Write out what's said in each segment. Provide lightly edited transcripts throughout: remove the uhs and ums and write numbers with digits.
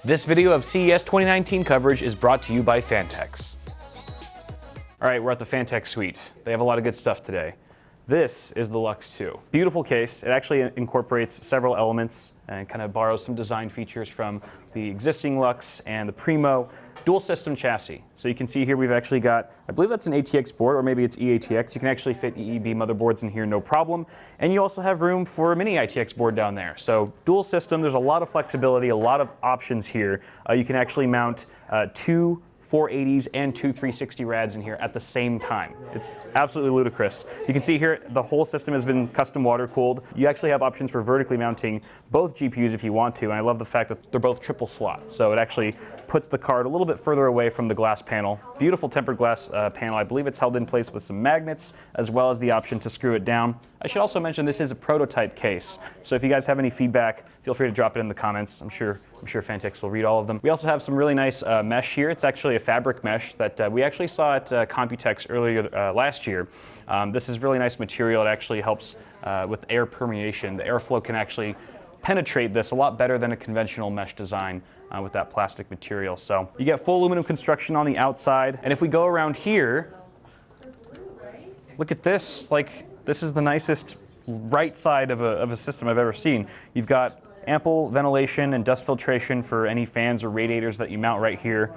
This video of CES 2019 coverage is brought to you by Phanteks. All right, we're at the Phanteks suite. They have a lot of good stuff today. This is the Lux 2. Beautiful case. It actually incorporates several elements and kind of borrows some design features from the existing Lux and the Primo dual system chassis. So you can see here we've actually got, I believe that's an ATX board, or maybe it's eATX. You can actually fit EEB motherboards in here, no problem. And you also have room for a mini ITX board down there. So dual system, there's a lot of flexibility, a lot of options here. You can actually mount two 480s and two 360 rads in here at the same time. It's absolutely ludicrous. You can see here the whole system has been custom water cooled. You actually have options for vertically mounting both GPUs if you want to, and I love the fact that they're both triple slot. So it actually puts the card a little bit further away from the glass panel. Beautiful tempered glass panel. I believe it's held in place with some magnets, as well as the option to screw it down. I should also mention this is a prototype case. So if you guys have any feedback, feel free to drop it in the comments. I'm sure Phanteks will read all of them. We also have some really nice mesh here. It's actually a fabric mesh that we actually saw at Computex earlier last year. This is really nice material. It actually helps with air permeation. The airflow can actually penetrate this a lot better than a conventional mesh design with that plastic material. So you get full aluminum construction on the outside. And if we go around here, look at this. This is the nicest right side of a system I've ever seen. You've got ample ventilation and dust filtration for any fans or radiators that you mount right here.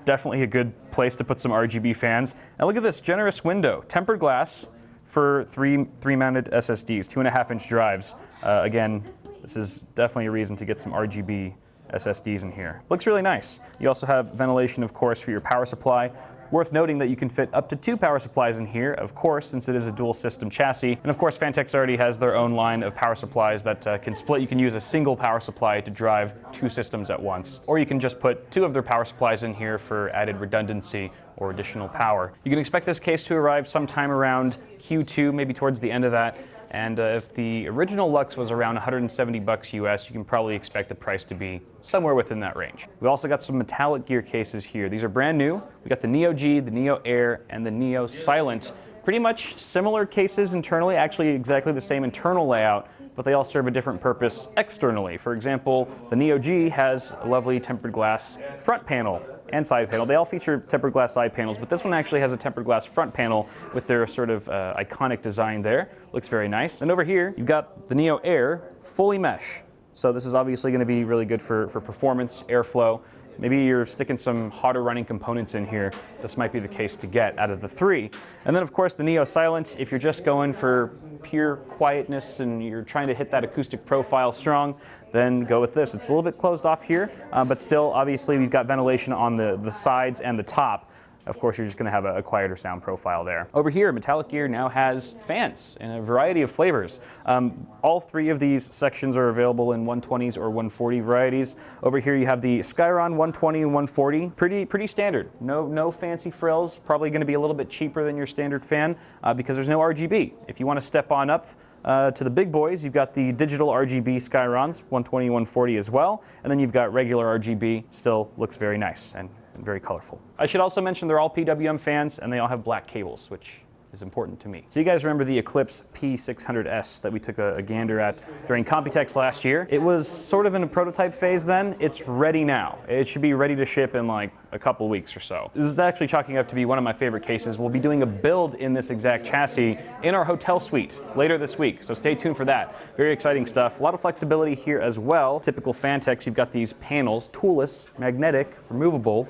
Definitely a good place to put some RGB fans. And look at this generous window, tempered glass for three mounted SSDs, 2.5-inch drives. Again, this is definitely a reason to get some RGB SSDs in here. Looks really nice. You also have ventilation, of course, for your power supply. Worth noting that you can fit up to 2 power supplies in here, of course, since it is a dual system chassis. And of course, Phanteks already has their own line of power supplies that can split. You can use a single power supply to drive 2 systems at once. Or you can just put 2 of their power supplies in here for added redundancy or additional power. You can expect this case to arrive sometime around Q2, maybe towards the end of that. And if the original Lux was around 170 bucks US, you can probably expect the price to be somewhere within that range. We also got some metallic gear cases here. These are brand new. We got the Neo G, the Neo Air, and the Neo Silent. Pretty much similar cases internally, actually exactly the same internal layout, but they all serve a different purpose externally. For example, the Neo G has a lovely tempered glass front panel and side panel. They all feature tempered glass side panels, but this one actually has a tempered glass front panel with their sort of iconic design there. Looks very nice. And over here, you've got the Neo Air, fully mesh. So this is obviously going to be really good for performance, airflow. Maybe you're sticking some hotter running components in here. This might be the case to get out of the 3. And then of course the Neo Silent, if you're just going for pure quietness and you're trying to hit that acoustic profile strong, then go with this. It's a little bit closed off here, but still obviously we've got ventilation on the sides and the top. Of course, you're just going to have a quieter sound profile there. Over here, Metallic Gear now has fans in a variety of flavors. All 3 of these sections are available in 120s or 140 varieties. Over here, you have the Skyron 120 and 140. Pretty standard. No fancy frills. Probably going to be a little bit cheaper than your standard fan because there's no RGB. If you want to step on up to the big boys, you've got the digital RGB Skyrons, 120, 140 as well. And then you've got regular RGB. Still looks very nice and very colorful. I should also mention they're all PWM fans and they all have black cables, which is important to me. So you guys remember the Eclipse P600S that we took a gander at during Computex last year? It was sort of in a prototype phase then. It's ready now. It should be ready to ship in like a couple weeks or so. This is actually chalking up to be one of my favorite cases. We'll be doing a build in this exact chassis in our hotel suite later this week, so stay tuned for that. Very exciting stuff. A lot of flexibility here as well. Typical Phanteks, you've got these panels, toolless, magnetic, removable.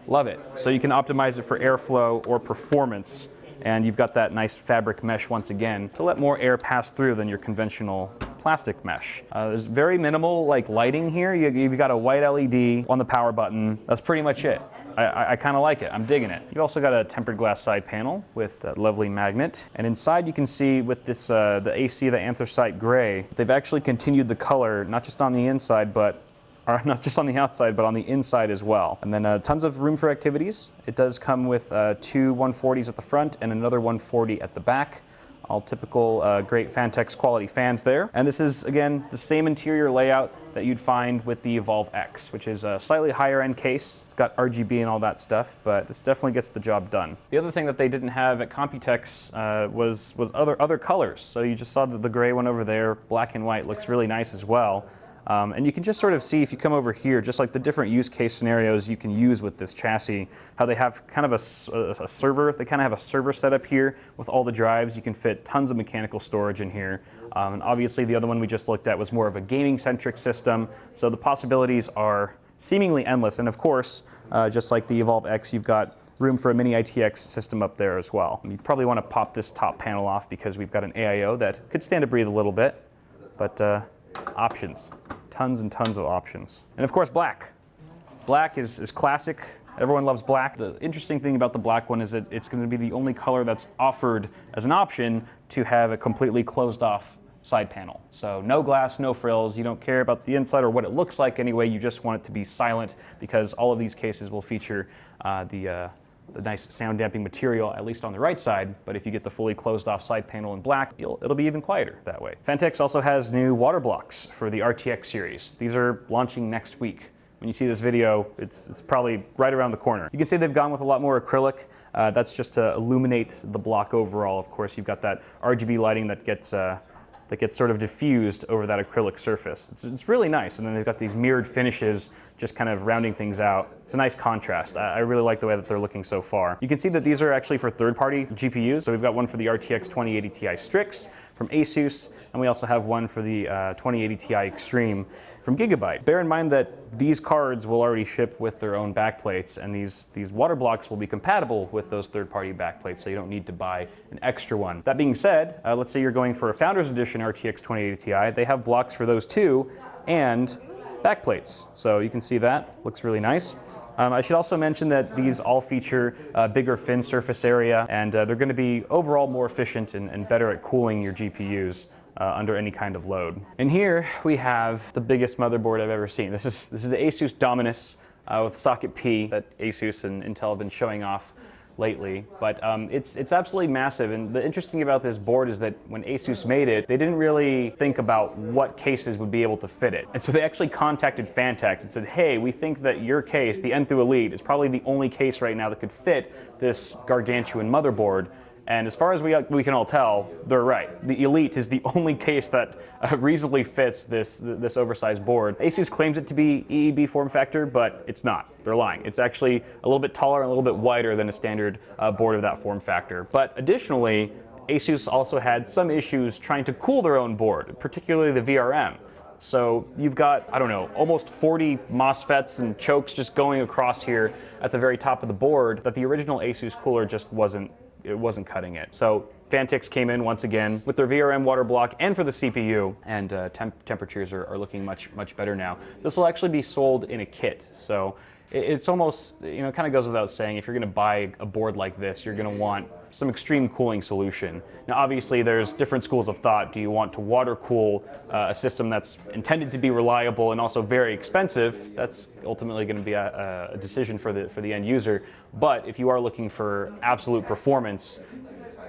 Love it. So you can optimize it for airflow or performance. And you've got that nice fabric mesh once again to let more air pass through than your conventional plastic mesh. There's very minimal lighting here. You've got a white LED on the power button. That's pretty much it. I kind of like it. I'm digging it. You've also got a tempered glass side panel with that lovely magnet. And inside you can see with this the AC, the anthracite gray, they've actually continued the color, not just on the inside, or not just on the outside, but on the inside as well. And then tons of room for activities. It does come with 2 140s at the front and another 140 at the back. All typical great Phanteks quality fans there. And this is, again, the same interior layout that you'd find with the Evolve X, which is a slightly higher end case. It's got RGB and all that stuff, but this definitely gets the job done. The other thing that they didn't have at Computex was other colors. So you just saw the gray one over there, black and white, looks really nice as well. And you can just sort of see, if you come over here, just like the different use case scenarios you can use with this chassis, how they have kind of a server. They kind of have a server set up here with all the drives. You can fit tons of mechanical storage in here. And obviously the other one we just looked at was more of a gaming-centric system. So the possibilities are seemingly endless. And of course, just like the Evolve X, you've got room for a mini ITX system up there as well. You probably want to pop this top panel off because we've got an AIO that could stand to breathe a little bit, but options, tons and tons of options. And of course, black. Black is classic. Everyone loves black. The interesting thing about the black one is that it's going to be the only color that's offered as an option to have a completely closed off side panel. So no glass, no frills. You don't care about the inside or what it looks like anyway. You just want it to be silent, because all of these cases will feature the nice sound damping material, at least on the right side. But if you get the fully closed off side panel in black, it'll be even quieter that way. Phanteks also has new water blocks for the RTX series. These are launching next week. When you see this video, it's probably right around the corner. You can see they've gone with a lot more acrylic. That's just to illuminate the block overall. Of course, you've got that RGB lighting that gets sort of diffused over that acrylic surface. It's really nice. And then they've got these mirrored finishes just kind of rounding things out. It's a nice contrast. I really like the way that they're looking so far. You can see that these are actually for third-party GPUs. So we've got one for the RTX 2080 Ti Strix from Asus, and we also have one for the 2080 Ti Extreme from Gigabyte. Bear in mind that these cards will already ship with their own backplates, and these water blocks will be compatible with those third-party backplates, so you don't need to buy an extra one. That being said, let's say you're going for a Founders Edition RTX 2080 Ti. They have blocks for those too, and backplates. So you can see that, looks really nice. I should also mention that these all feature bigger fin surface area, and they're going to be overall more efficient and better at cooling your GPUs under any kind of load. And here we have the biggest motherboard I've ever seen. This is the Asus Dominus with socket P that Asus and Intel have been showing off lately, but it's absolutely massive. And the interesting about this board is that when Asus made it, they didn't really think about what cases would be able to fit it. And so they actually contacted Phanteks and said, hey, we think that your case, the N through Elite, is probably the only case right now that could fit this gargantuan motherboard. And as far as we can all tell, they're right. The Elite is the only case that reasonably fits this oversized board. Asus claims it to be EEB form factor, but it's not. They're lying. It's actually a little bit taller and a little bit wider than a standard board of that form factor. But additionally, Asus also had some issues trying to cool their own board, particularly the VRM. So you've got, I don't know, almost 40 MOSFETs and chokes just going across here at the very top of the board that the original Asus cooler just wasn't cutting it. So Phanteks came in once again with their VRM water block and for the CPU, and temperatures are looking much better now. This will actually be sold in a kit, so it's almost, kind of goes without saying, if you're going to buy a board like this, you're going to want some extreme cooling solution. Now obviously there's different schools of thought. Do you want to water cool a system that's intended to be reliable and also very expensive? That's ultimately going to be a decision for the end user. But if you are looking for absolute performance,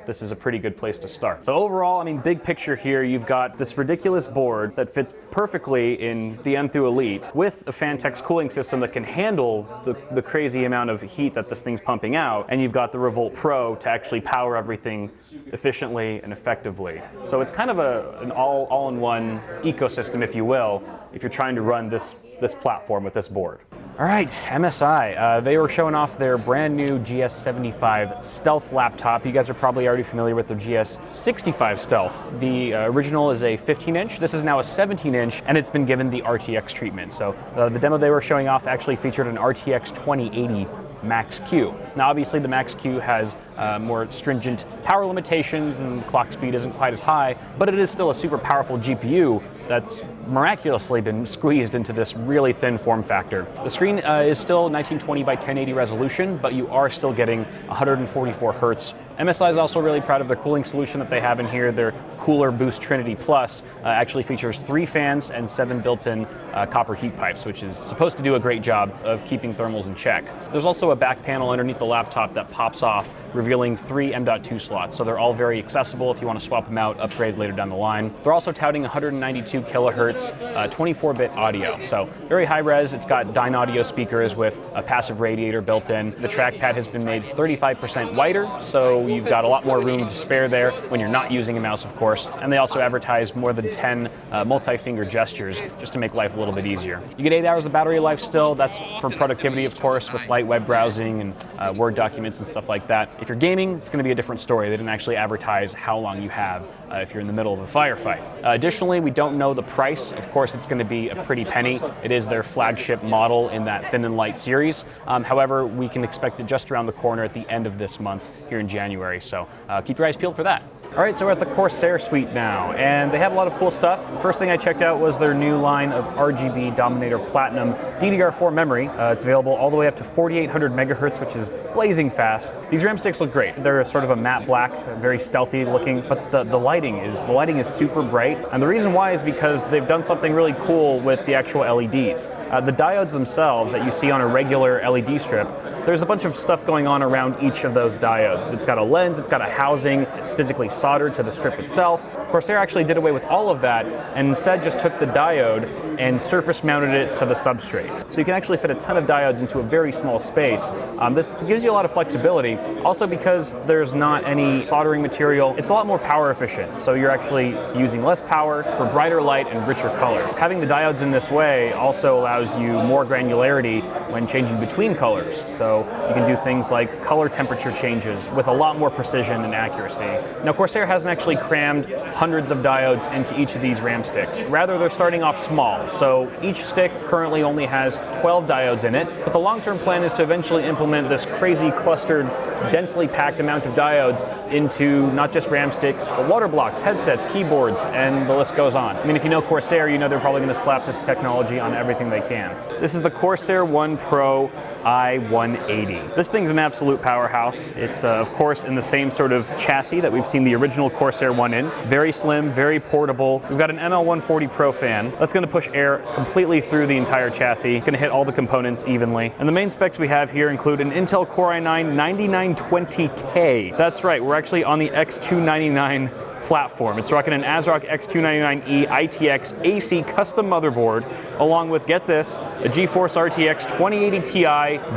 this is a pretty good place to start. So overall, I mean, big picture here, you've got this ridiculous board that fits perfectly in the N through Elite with a Phanteks cooling system that can handle the crazy amount of heat that this thing's pumping out, and you've got the Revolt Pro to actually power everything efficiently and effectively. So it's kind of an all-in-one ecosystem, if you will, if you're trying to run this platform with this board. All right, MSI, they were showing off their brand new GS75 Stealth laptop. You guys are probably already familiar with their GS65 Stealth. The original is a 15-inch. This is now a 17-inch, and it's been given the RTX treatment. So the demo they were showing off actually featured an RTX 2080 Max-Q. Now obviously the Max-Q has more stringent power limitations and clock speed isn't quite as high, but it is still a super powerful GPU that's miraculously been squeezed into this really thin form factor. The screen is still 1920 by 1080 resolution, but you are still getting 144 hertz. MSI is also really proud of the cooling solution that they have in here. Their Cooler Boost Trinity Plus actually features 3 fans and 7 built-in copper heat pipes, which is supposed to do a great job of keeping thermals in check. There's also a back panel underneath the laptop that pops off, revealing 3 M.2 slots, so they're all very accessible if you want to swap them out, upgrade later down the line. They're also touting 192 kilohertz supports 24-bit audio. So very high res. It's got Dyne audio speakers with a passive radiator built in. The trackpad has been made 35% wider, so you've got a lot more room to spare there when you're not using a mouse, of course. And they also advertise more than 10 multi-finger gestures just to make life a little bit easier. You get 8 hours of battery life still. That's for productivity, of course, with light web browsing and Word documents and stuff like that. If you're gaming, it's going to be a different story. They didn't actually advertise how long you have if you're in the middle of a firefight. Additionally, we don't know the price. Of course, it's going to be a pretty penny. It is their flagship model in that thin and light series. However, we can expect it just around the corner at the end of this month here in January. So keep your eyes peeled for that. All right, so we're at the Corsair suite now, and they have a lot of cool stuff. The first thing I checked out was their new line of RGB Dominator Platinum DDR4 memory. It's available all the way up to 4800 megahertz, which is blazing fast. These RAM sticks look great. They're sort of a matte black, very stealthy looking, but the lighting is super bright. And the reason why is because they've done something really cool with the actual LEDs. The diodes themselves that you see on a regular LED strip, there's a bunch of stuff going on around each of those diodes. It's got a lens, it's got a housing, it's physically soldered to the strip itself. Corsair actually did away with all of that and instead just took the diode and surface mounted it to the substrate. So you can actually fit a ton of diodes into a very small space. This gives you a lot of flexibility. Also, because there's not any soldering material, it's a lot more power efficient. So you're actually using less power for brighter light and richer color. Having the diodes in this way also allows you more granularity when changing between colors. So you can do things like color temperature changes with a lot more precision and accuracy. Now, Corsair hasn't actually crammed hundreds of diodes into each of these RAM sticks. Rather, they're starting off small. So each stick currently only has 12 diodes in it, but the long-term plan is to eventually implement this crazy clustered, densely packed amount of diodes into not just RAM sticks, but water blocks, headsets, keyboards, and the list goes on. I mean, if you know Corsair, you know they're probably going to slap this technology on everything they can. This is the Corsair ONE Pro i180. This thing's an absolute powerhouse. It's of course in the same sort of chassis that we've seen the original Corsair One in. Very slim, very portable. We've got an ML140 Pro fan that's going to push air completely through the entire chassis. It's going to hit all the components evenly. And the main specs we have here include an Intel Core i9 9920K. That's right, we're actually on the X299 platform. It's rocking an ASRock X299E ITX AC custom motherboard, along with, get this, a GeForce RTX 2080 Ti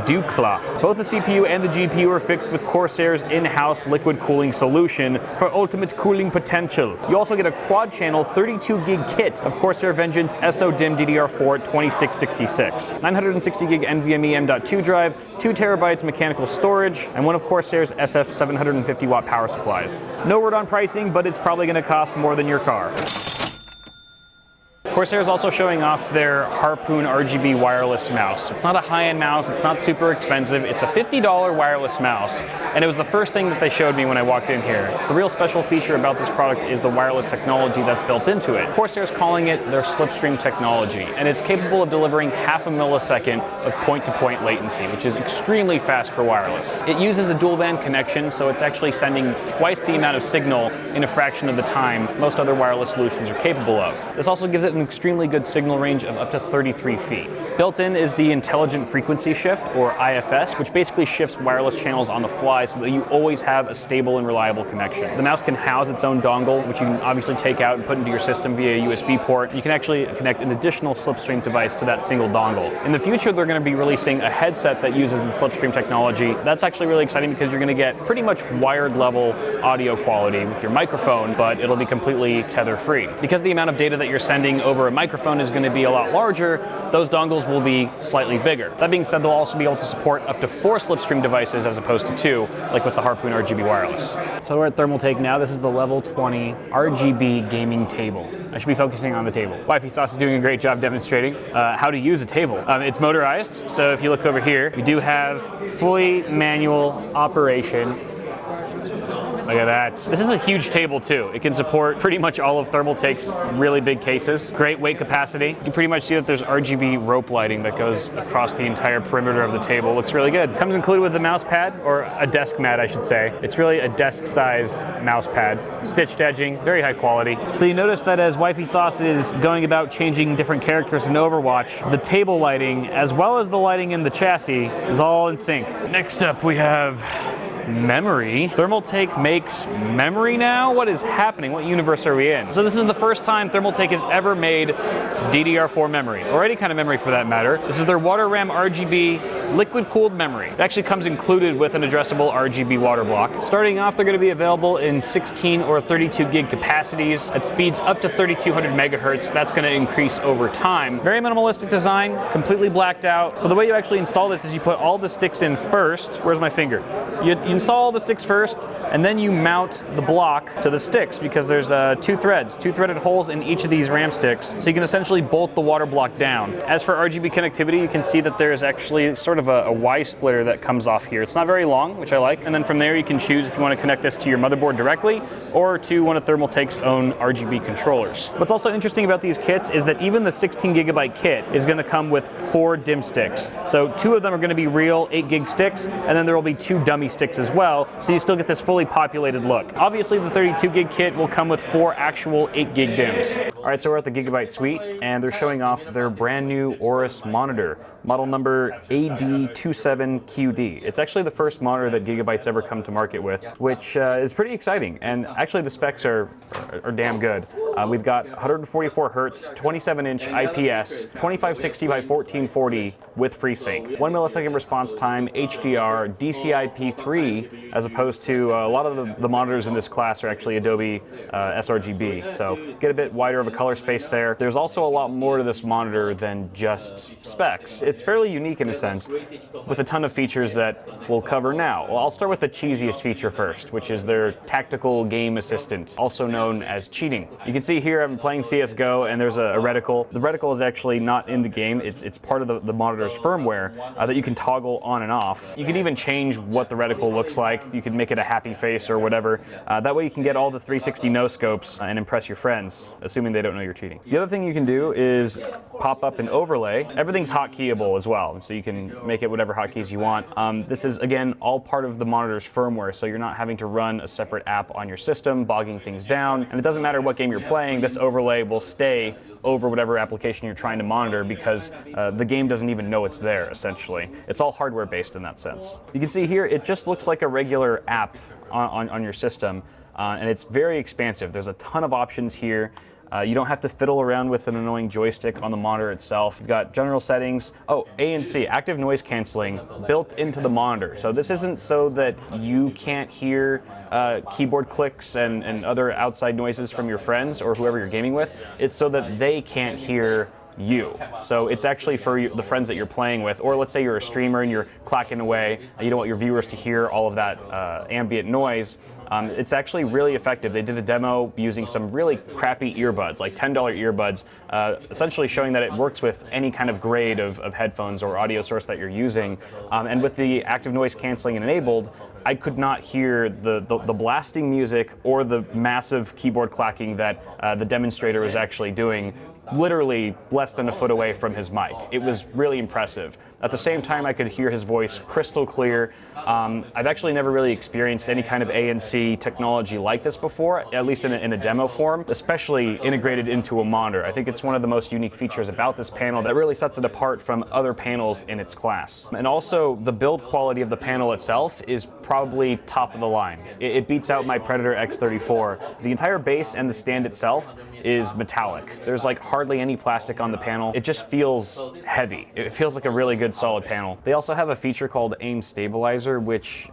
Ducla. Both the CPU and the GPU are fixed with Corsair's in-house liquid cooling solution for ultimate cooling potential. You also get a quad-channel 32 gig kit of Corsair Vengeance SO-DIMM DDR4 2666, 960 gig NVMe M.2 drive, 2 terabytes mechanical storage, and one of Corsair's SF 750 watt power supplies. No word on pricing, but it's probably going to cost more than your car. Corsair is also showing off their Harpoon RGB wireless mouse. It's not a high-end mouse, it's not super expensive, it's a $50 wireless mouse, and it was the first thing that they showed me when I walked in here. The real special feature about this product is the wireless technology that's built into it. Corsair is calling it their slipstream technology, and it's capable of delivering half a millisecond of point-to-point latency, which is extremely fast for wireless. It uses a dual-band connection, so it's actually sending twice the amount of signal in a fraction of the time most other wireless solutions are capable of. This also gives it an extremely good signal range of up to 33 feet. Built in is the Intelligent Frequency Shift, or IFS, which basically shifts wireless channels on the fly so that you always have a stable and reliable connection. The mouse can house its own dongle, which you can obviously take out and put into your system via a USB port. You can actually connect an additional slipstream device to that single dongle. In the future, they're going to be releasing a headset that uses the slipstream technology. That's actually really exciting because you're going to get pretty much wired level audio quality with your microphone, but it'll be completely tether free. Because the amount of data that you're sending over a microphone is going to be a lot larger, those dongles will be slightly bigger. That being said, they'll also be able to support up to 4 slipstream devices as opposed to 2, like with the Harpoon RGB wireless. So we're at Thermaltake now. This is the level 20 RGB gaming table. I should be focusing on the table. Wifey Sauce is doing a great job demonstrating how to use a table. It's motorized, so if you look over here, we do have fully manual operation. Look at that. This is a huge table too. It can support pretty much all of Thermaltake's really big cases. Great weight capacity. You can pretty much see that there's RGB rope lighting that goes across the entire perimeter of the table. Looks really good. Comes included with the mouse pad, or a desk mat I should say. It's really a desk-sized mouse pad. Stitched edging, very high quality. So you notice that as Wifey Sauce is going about changing different characters in Overwatch, the table lighting, as well as the lighting in the chassis, is all in sync. Next up we have memory. Thermaltake makes memory now? What is happening? What universe are we in? So this is the first time Thermaltake has ever made DDR4 memory, or any kind of memory for that matter. This is their WaterRam RGB liquid-cooled memory. It actually comes included with an addressable RGB water block. Starting off, they're going to be available in 16 or 32 gig capacities at speeds up to 3200 megahertz. That's going to increase over time. Very minimalistic design, completely blacked out. So the way you actually install this is you put all the sticks in first. Where's my finger? You install all the sticks first, and then you mount the block to the sticks, because there's two threaded holes in each of these RAM sticks, so you can essentially bolt the water block down. As for RGB connectivity, you can see that there's actually sort of a Y splitter that comes off here. It's not very long, which I like, and then from there you can choose if you want to connect this to your motherboard directly or to one of Thermaltake's own RGB controllers. What's also interesting about these kits is that even the 16 gigabyte kit is going to come with 4 DIMM sticks. So 2 of them are going to be real 8 gig sticks, and then there will be 2 dummy sticks as well, so you still get this fully populated look. Obviously the 32 gig kit will come with 4 actual 8 gig DIMMs. Alright, so we're at the Gigabyte suite, and they're showing off their brand new Aorus monitor, model number AD27QD. It's actually the first monitor that Gigabyte's ever come to market with, which is pretty exciting, and actually the specs are damn good. We've got 144 hertz, 27-inch IPS, 2560 by 1440 with FreeSync, 1 millisecond response time, HDR, DCI-P3, as opposed to a lot of the monitors in this class are actually Adobe sRGB, so get a bit wider of a color space there. There's also a lot more to this monitor than just specs. It's fairly unique in a sense, with a ton of features that we'll cover now. Well, I'll start with the cheesiest feature first, which is their tactical game assistant, also known as cheating. You can see here I'm playing CSGO, and there's a reticle. The reticle is actually not in the game. It's part of the monitor's firmware that you can toggle on and off. You can even change what the reticle looks like. You can make it a happy face or whatever. That way you can get all the 360 no-scopes and impress your friends, assuming they don't know you're cheating. The other thing you can do is pop up an overlay. Everything's hotkeyable as well, so you can make it whatever hotkeys you want. This is, again, all part of the monitor's firmware, so you're not having to run a separate app on your system, bogging things down. And it doesn't matter what game you're playing, this overlay will stay over whatever application you're trying to monitor, because the game doesn't even know it's there, essentially. It's all hardware based in that sense. You can see here, it just looks like a regular app on your system, and it's very expansive. There's a ton of options here. You don't have to fiddle around with an annoying joystick on the monitor itself. You've got general settings. Oh, ANC, active noise canceling, built into the monitor. So this isn't so that you can't hear keyboard clicks and other outside noises from your friends or whoever you're gaming with. It's so that they can't hear you. So it's actually for the friends that you're playing with, or let's say you're a streamer and you're clacking away, you don't want your viewers to hear all of that ambient noise. It's actually really effective. They did a demo using some really crappy earbuds, like $10 earbuds, essentially showing that it works with any kind of grade of headphones or audio source that you're using. And with the active noise canceling enabled, I could not hear the blasting music or the massive keyboard clacking that the demonstrator was actually doing, literally less than a foot away from his mic. It was really impressive. At the same time, I could hear his voice crystal clear. I've actually never really experienced any kind of ANC technology like this before, at least in a demo form, especially integrated into a monitor. I think it's one of the most unique features about this panel that really sets it apart from other panels in its class. And also, the build quality of the panel itself is probably top of the line. It beats out my Predator X34. The entire base and the stand itself is metallic. There's like hardly any plastic on the panel. It just feels heavy. It feels like a really good solid panel. They also have a feature called aim stabilizer, which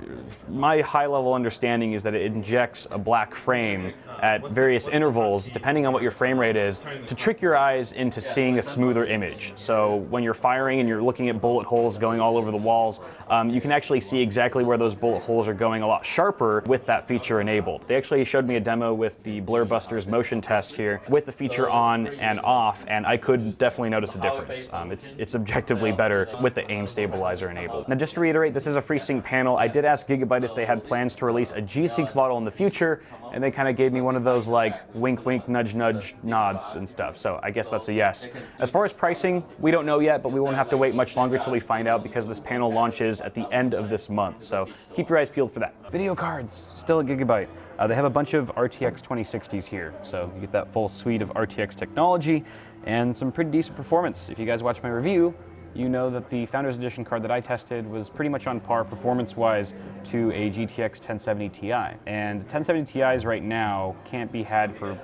my high level understanding is that it injects a black frame at various intervals, depending on what your frame rate is, to trick your eyes into seeing a smoother image. So when you're firing and you're looking at bullet holes going all over the walls, you can actually see exactly where those bullet holes are going a lot sharper with that feature enabled. They actually showed me a demo with the Blur Busters motion test here with the feature on and off, and I could definitely notice a difference. It's objectively better with the aim stabilizer enabled. Now, just to reiterate, this is a FreeSync panel. I did ask Gigabyte if they had plans to release a G-Sync model in the future, and they kind of gave me one of those like wink wink nudge nudge nods and stuff, so I guess that's a yes. As far as pricing, we don't know yet, but we won't have to wait much longer till we find out, because this panel launches at the end of this month, so keep your eyes peeled for that. Video cards, still a Gigabyte. They have a bunch of RTX 2060s here, so you get that full suite of RTX technology and some pretty decent performance. If you guys watch my review, you know that the Founders Edition card that I tested was pretty much on par performance-wise to a GTX 1070 Ti. And 1070 Ti's right now can't be had for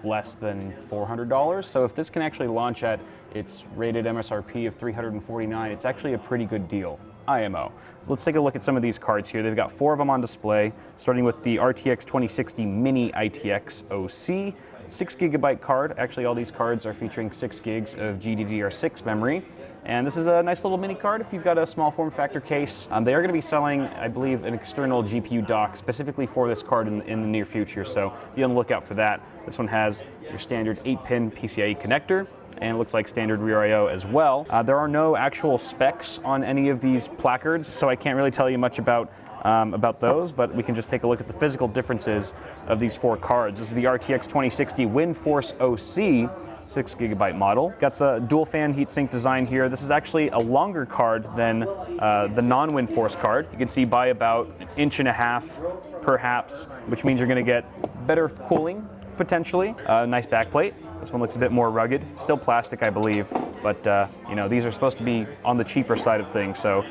less than $400. So if this can actually launch at its rated MSRP of $349, it's actually a pretty good deal. IMO. So let's take a look at some of these cards here. They've got 4 of them on display, starting with the RTX 2060 Mini ITX OC, 6GB card. Actually, all these cards are featuring 6 gigs of GDDR6 memory. And this is a nice little mini card if you've got a small form factor case. They are going to be selling, I believe, an external GPU dock specifically for this card in the near future, so be on the lookout for that. This one has your standard 8-pin PCIe connector, and it looks like standard rear I/O as well. There are no actual specs on any of these placards, so I can't really tell you much about those, but we can just take a look at the physical differences of these 4 cards. This is the RTX 2060 WindForce OC 6GB model. Got a dual fan heatsink design here. This is actually a longer card than the non-WindForce card. You can see by about 1.5 inches perhaps, which means you're going to get better cooling potentially. Nice backplate. This one looks a bit more rugged, still plastic, I believe, but you know, these are supposed to be on the cheaper side of things, so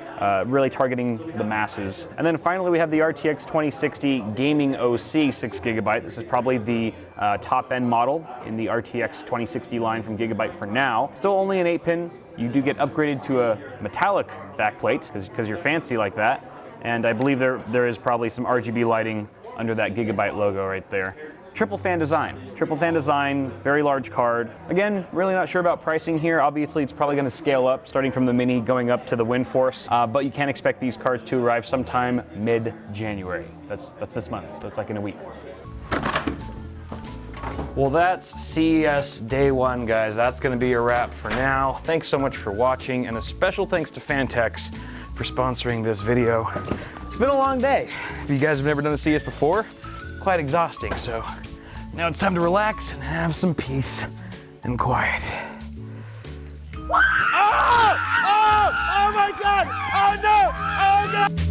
really targeting the masses. And then finally, we have the RTX 2060 Gaming OC 6GB. This is probably the top-end model in the RTX 2060 line from Gigabyte for now. Still only an 8-pin. You do get upgraded to a metallic backplate because you're fancy like that. And I believe there is probably some RGB lighting under that Gigabyte logo right there. Triple fan design, very large card. Again, really not sure about pricing here. Obviously, it's probably going to scale up, starting from the Mini, going up to the WindForce, but you can expect these cards to arrive sometime mid-January. That's this month, so it's like in a week. Well, that's CES Day 1, guys. That's going to be a wrap for now. Thanks so much for watching, and a special thanks to Phanteks for sponsoring this video. It's been a long day. If you guys have never done the CES before, quite exhausting, so now it's time to relax and have some peace and quiet. Oh! Oh! Oh my God! Oh no! Oh no!